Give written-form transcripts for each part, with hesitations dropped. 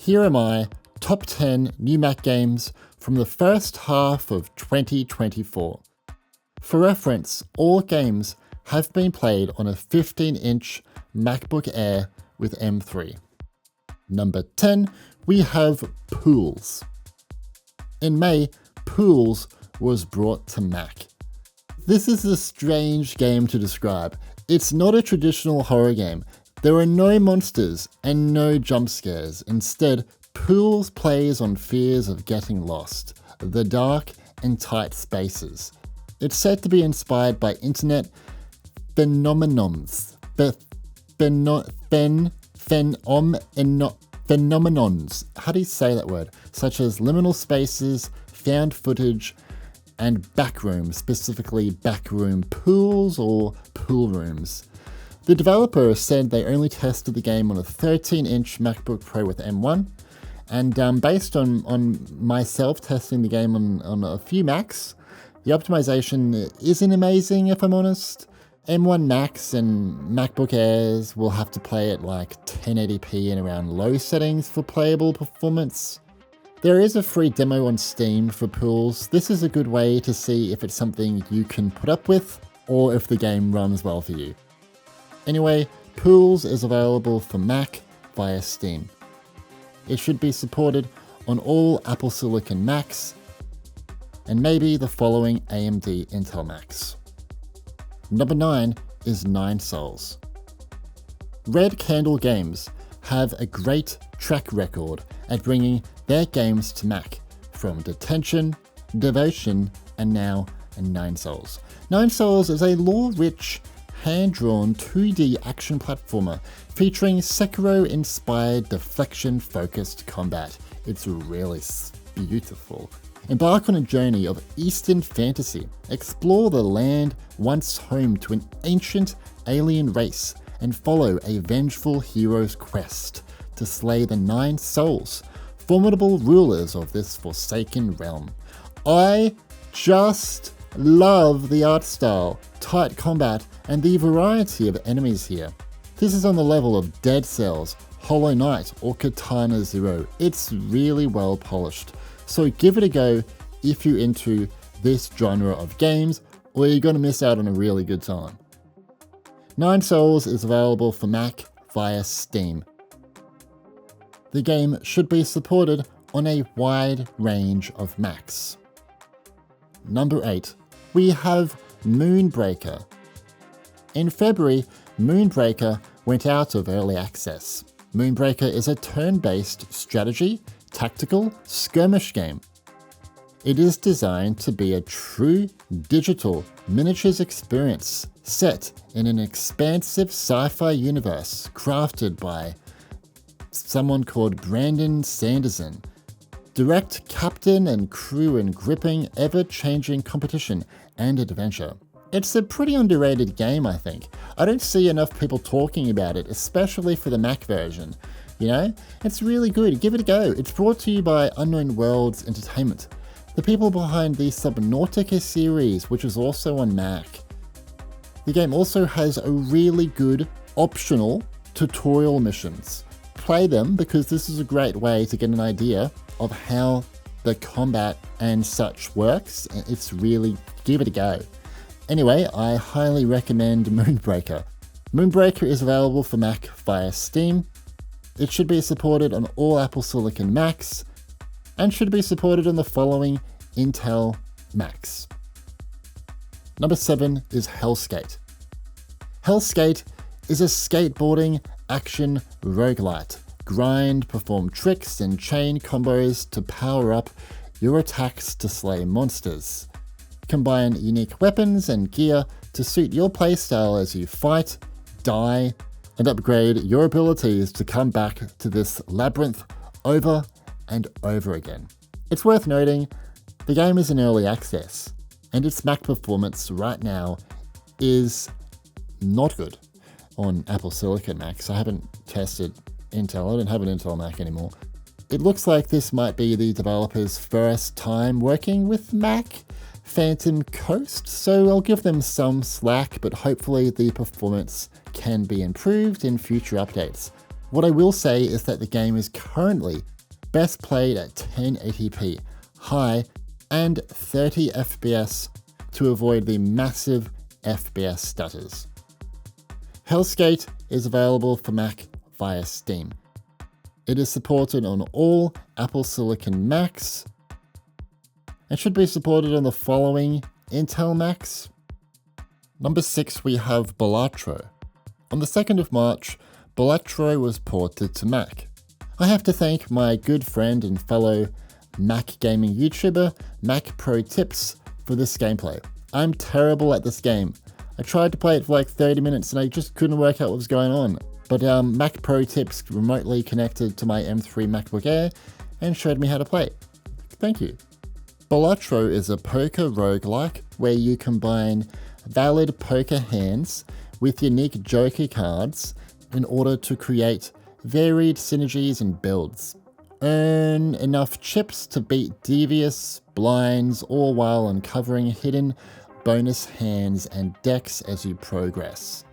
Here are my top 10 new Mac games from the first half of 2024. For reference, all games have been played on a 15-inch MacBook Air with M3. Number 10, we have Pools. In May, Pools was brought to Mac. This is a strange game to describe. It's not a traditional horror game. There are no monsters and no jump scares. Instead, Pools plays on fears of getting lost, the dark and tight spaces. It's said to be inspired by internet phenomenons. Phenomenons. How do you say that word? Such as liminal spaces, found footage, and backrooms, specifically backroom pools or pool rooms. The developer said they only tested the game on a 13-inch MacBook Pro with M1, and based on myself testing the game on a few Macs, the optimization isn't amazing if I'm honest. M1 Macs and MacBook Airs will have to play at like 1080p and around low settings for playable performance. There is a free demo on Steam for Pools. This is a good way to see if it's something you can put up with or if the game runs well for you. Anyway, Pools is available for Mac via Steam. It should be supported on all Apple Silicon Macs and maybe the following AMD Intel Macs. Number 9 is 9 Souls. Red Candle Games have a great track record at bringing their games to Mac, from Detention, Devotion, and now 9 Souls. 9 Souls is a lore-rich, hand-drawn 2D action platformer featuring Sekiro-inspired deflection-focused combat. It's really beautiful. Embark on a journey of Eastern fantasy. Explore the land once home to an ancient alien race and follow a vengeful hero's quest to slay the 9 Souls, formidable rulers of this forsaken realm. I just love the art style, tight combat, and the variety of enemies here. This is on the level of Dead Cells, Hollow Knight, or Katana Zero. It's really well polished. So give it a go if you're into this genre of games, or you're going to miss out on a really good time. 9 Souls is available for Mac via Steam. The game should be supported on a wide range of Macs. Number 8, we have Moonbreaker. In February, Moonbreaker went out of early access. Moonbreaker is a turn-based strategy, tactical skirmish game. It is designed to be a true digital miniatures experience set in an expansive sci-fi universe crafted by someone called Brandon Sanderson. Direct captain and crew in gripping, ever-changing competition and adventure. It's a pretty underrated game, I think. I don't see enough people talking about it, especially for the Mac version. You know, it's really good. Give it a go. It's brought to you by Unknown Worlds Entertainment, the people behind the Subnautica series, which is also on Mac. The game also has a really good optional tutorial missions. Play them because this is a great way to get an idea of how the combat and such works. It's really, give it a go. Anyway, I highly recommend Moonbreaker. Moonbreaker is available for Mac via Steam. It should be supported on all Apple Silicon Macs and should be supported on the following Intel Macs. Number 7 is Helskate. Helskate is a skateboarding action roguelite. Grind, perform tricks and chain combos to power up your attacks to slay monsters. Combine unique weapons and gear to suit your playstyle as you fight, die, and upgrade your abilities to come back to this labyrinth over and over again. It's worth noting, the game is in early access, and its Mac performance right now is not good on Apple Silicon Macs. I haven't tested Intel, I don't have an Intel Mac anymore. It looks like this might be the developer's first time working with Mac, Phantom Coast, so I'll give them some slack, but hopefully the performance can be improved in future updates. What I will say is that the game is currently best played at 1080p high and 30 FPS to avoid the massive FPS stutters. Helskate is available for Mac via Steam. It is supported on all Apple Silicon Macs and should be supported on the following Intel Macs. Number 6, we have Balatro. On the 2nd of March, Balatro was ported to Mac. I have to thank my good friend and fellow Mac gaming YouTuber, MacProTips, for this gameplay. I'm terrible at this game. I tried to play it for like 30 minutes and I just couldn't work out what was going on. But MacProTips remotely connected to my M3 MacBook Air and showed me how to play it. Thank you. Balatro is a poker roguelike where you combine valid poker hands with unique joker cards in order to create varied synergies and builds. Earn enough chips to beat devious blinds, all while uncovering hidden bonus hands and decks as you progress.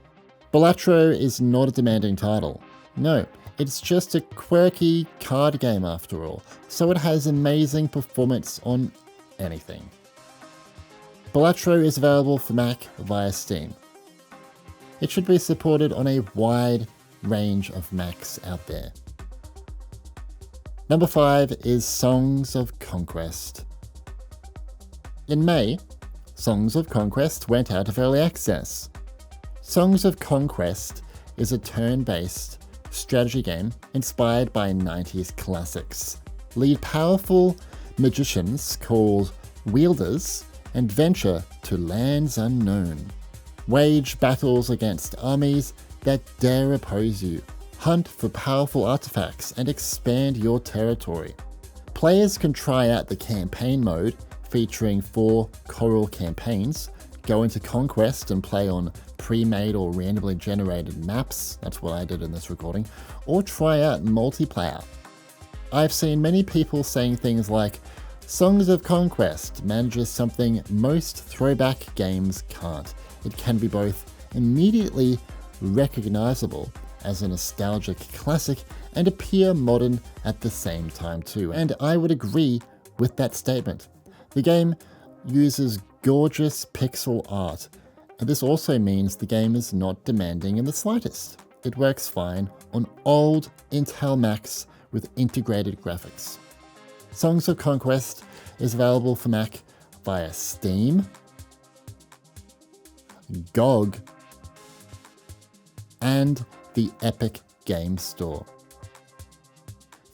Balatro is not a demanding title. No, it's just a quirky card game after all, so it has amazing performance on anything. Balatro is available for Mac via Steam. It should be supported on a wide range of Macs out there. Number 5 is Songs of Conquest. In May, Songs of Conquest went out of early access. Songs of Conquest is a turn-based strategy game inspired by 90s classics. Lead powerful magicians called wielders and venture to lands unknown. Wage battles against armies that dare oppose you. Hunt for powerful artifacts and expand your territory. Players can try out the campaign mode featuring 4 choral campaigns, go into Conquest and play on pre-made or randomly generated maps, that's what I did in this recording, or try out multiplayer. I've seen many people saying things like, Songs of Conquest manages something most throwback games can't. It can be both immediately recognizable as a nostalgic classic and appear modern at the same time too, and I would agree with that statement. The game uses gorgeous pixel art, and this also means the game is not demanding in the slightest. It works fine on old Intel Macs with integrated graphics. Songs of Conquest is available for Mac via Steam, GOG, and the Epic Game Store.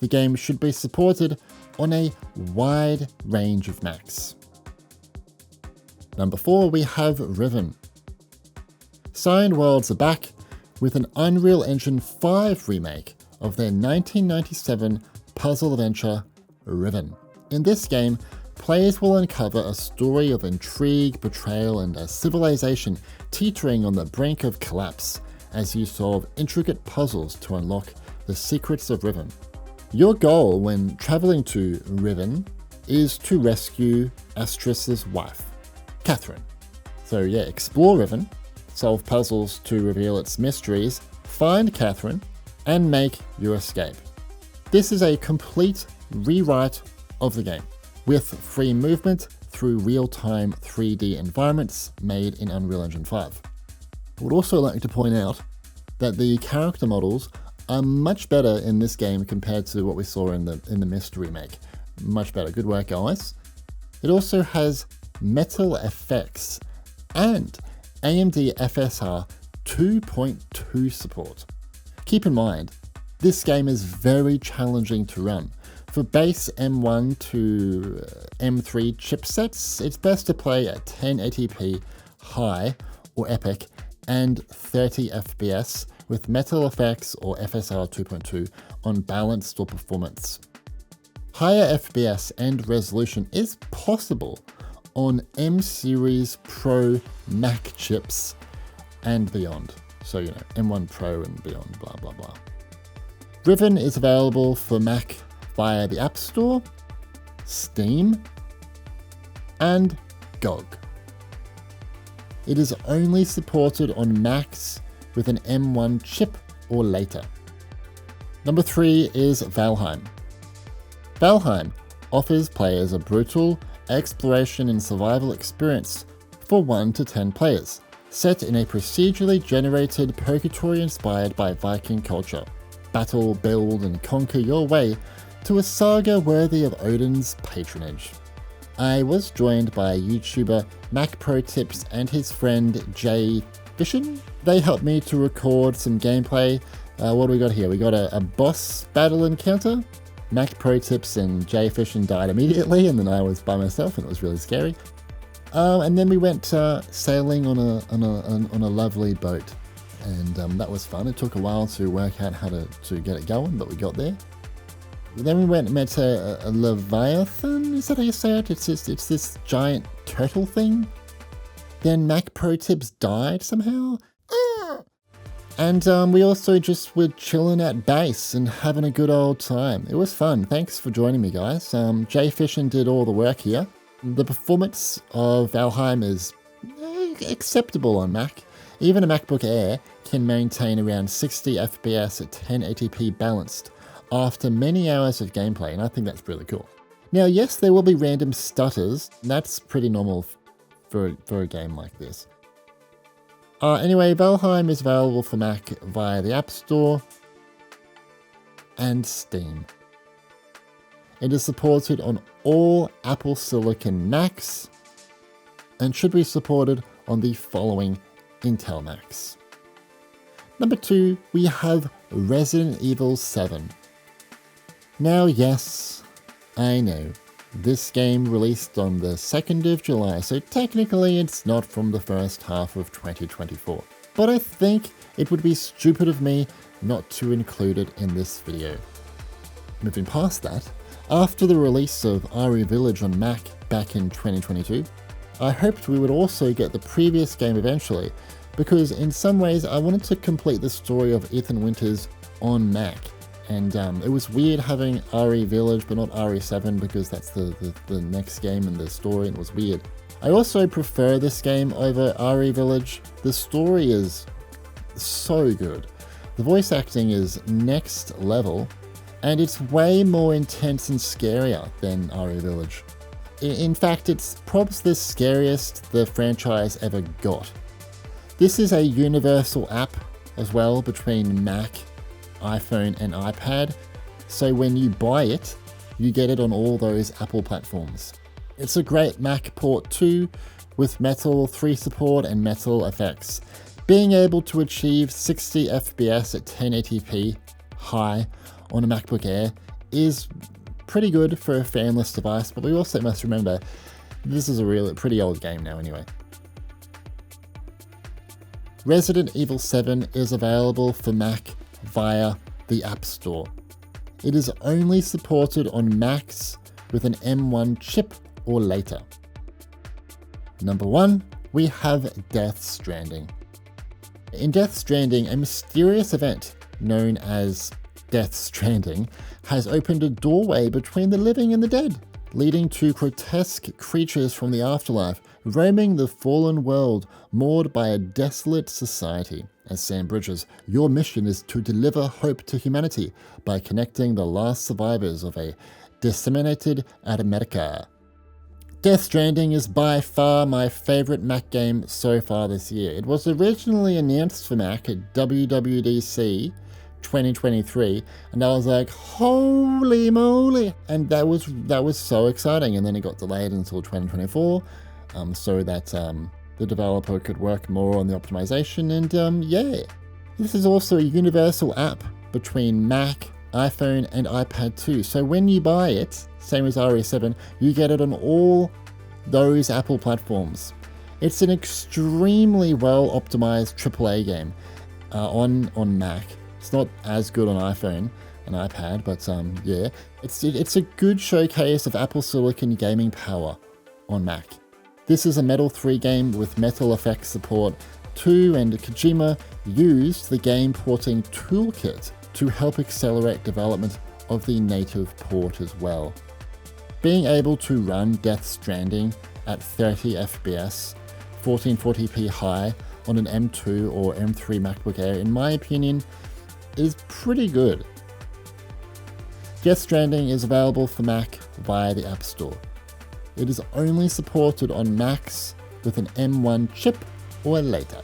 The game should be supported on a wide range of Macs. Number 4, we have Riven. Cyan Worlds are back with an Unreal Engine 5 remake of their 1997 puzzle adventure, Riven. In this game, players will uncover a story of intrigue, betrayal, and a civilization teetering on the brink of collapse as you solve intricate puzzles to unlock the secrets of Riven. Your goal when traveling to Riven is to rescue Astrus's wife, Catherine. So yeah, explore Riven, solve puzzles to reveal its mysteries, find Catherine, and make your escape. This is a complete rewrite of the game, with free movement through real-time 3D environments made in Unreal Engine 5. I would also like to point out that the character models are much better in this game compared to what we saw in the Mist remake. Much better. Good work, guys. It also has metal effects and AMD FSR 2.2 support. Keep in mind, this game is very challenging to run. For base M1 to M3 chipsets, it's best to play at 1080p high or epic and 30 FPS with metal effects or FSR 2.2 on balanced or performance. Higher FPS and resolution is possible on M Series Pro Mac chips and beyond. So, M1 Pro and beyond, blah, blah, blah. Riven is available for Mac via the App Store, Steam, and GOG. It is only supported on Macs with an M1 chip or later. Number 3 is Valheim. Valheim offers players a brutal exploration and survival experience for 1 to 10 players, set in a procedurally generated purgatory inspired by Viking culture. Battle, build, and conquer your way to a saga worthy of Odin's patronage. I was joined by YouTuber MacProTips and his friend Jay Fishin. They helped me to record some gameplay. What do we got here? We got a boss battle encounter. MacProTips and Jay Fishin died immediately, and then I was by myself, and it was really scary. And then we went sailing on a lovely boat, and that was fun. It took a while to work out how to get it going, but we got there. Then we went and met a Leviathan. Is that how you say it? It's this giant turtle thing. Then MacProTips died somehow. And we also just were chilling at base and having a good old time. It was fun. Thanks for joining me, guys. Jay Fishin did all the work here. The performance of Valheim is acceptable on Mac. Even a MacBook Air can maintain around 60 FPS at 1080p balanced after many hours of gameplay, and I think that's really cool. Now, yes, there will be random stutters. That's pretty normal for a game like this. Anyway, Valheim is available for Mac via the App Store and Steam. It is supported on all Apple Silicon Macs and should be supported on the following Intel Macs. Number 2, we have Resident Evil 7. Now, yes, I know, this game released on the 2nd of July, so technically it's not from the first half of 2024. But I think it would be stupid of me not to include it in this video. Moving past that, after the release of RE Village on Mac back in 2022, I hoped we would also get the previous game eventually, because in some ways I wanted to complete the story of Ethan Winters on Mac. And it was weird having RE Village but not RE7 because that's the next game in the story, and it was weird. I also prefer this game over RE Village. The story is so good. The voice acting is next level, and it's way more intense and scarier than RE Village. In fact, it's probably the scariest the franchise ever got. This is a universal app as well between Mac, iPhone and iPad, so when you buy it, you get it on all those Apple platforms. It's a great Mac port too, with Metal 3 support and Metal effects. Being able to achieve 60 FPS at 1080p high on a MacBook Air is pretty good for a fanless device, but we also must remember this is a really pretty old game now anyway. Resident Evil 7 is available for Mac via the App Store. It is only supported on Macs with an M1 chip or later. Number 1, we have Death Stranding. In Death Stranding, a mysterious event known as Death Stranding has opened a doorway between the living and the dead, leading to grotesque creatures from the afterlife roaming the fallen world, moored by a desolate society. As Sam Bridges, your mission is to deliver hope to humanity by connecting the last survivors of a disseminated America. Death Stranding is by far my favourite Mac game so far this year. It was originally announced for Mac at WWDC 2023, and I was like, holy moly! And that was so exciting. And then it got delayed until 2024, so that the developer could work more on the optimization, and yeah. This is also a universal app between Mac, iPhone, and iPad too. So when you buy it, same as RE7, you get it on all those Apple platforms. It's an extremely well optimized AAA game on Mac. It's not as good on iPhone and iPad, but yeah, it's a good showcase of Apple Silicon gaming power on Mac. This is a Metal 3 game with Metal effects support too, and Kojima used the game porting toolkit to help accelerate development of the native port as well. Being able to run Death Stranding at 30 FPS, 1440p high on an M2 or M3 MacBook Air, in my opinion, is pretty good. Death Stranding is available for Mac via the App Store. It is only supported on Macs with an M1 chip or later.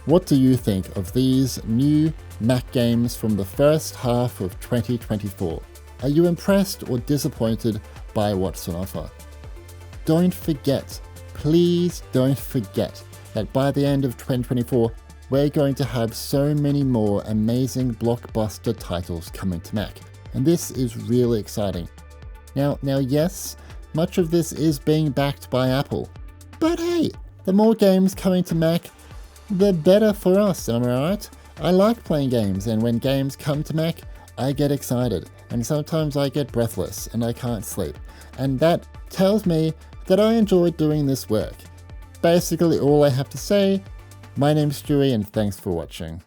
What do you think of these new Mac games from the first half of 2024? Are you impressed or disappointed by what's on offer? Don't forget, please don't forget, that by the end of 2024, we're going to have so many more amazing blockbuster titles coming to Mac, and this is really exciting. Now yes, much of this is being backed by Apple, but hey, the more games coming to Mac, the better for us, am I right? I like playing games, and when games come to Mac, I get excited, and sometimes I get breathless and I can't sleep, and that tells me that I enjoy doing this work. Basically all I have to say, my name's Stewie and thanks for watching.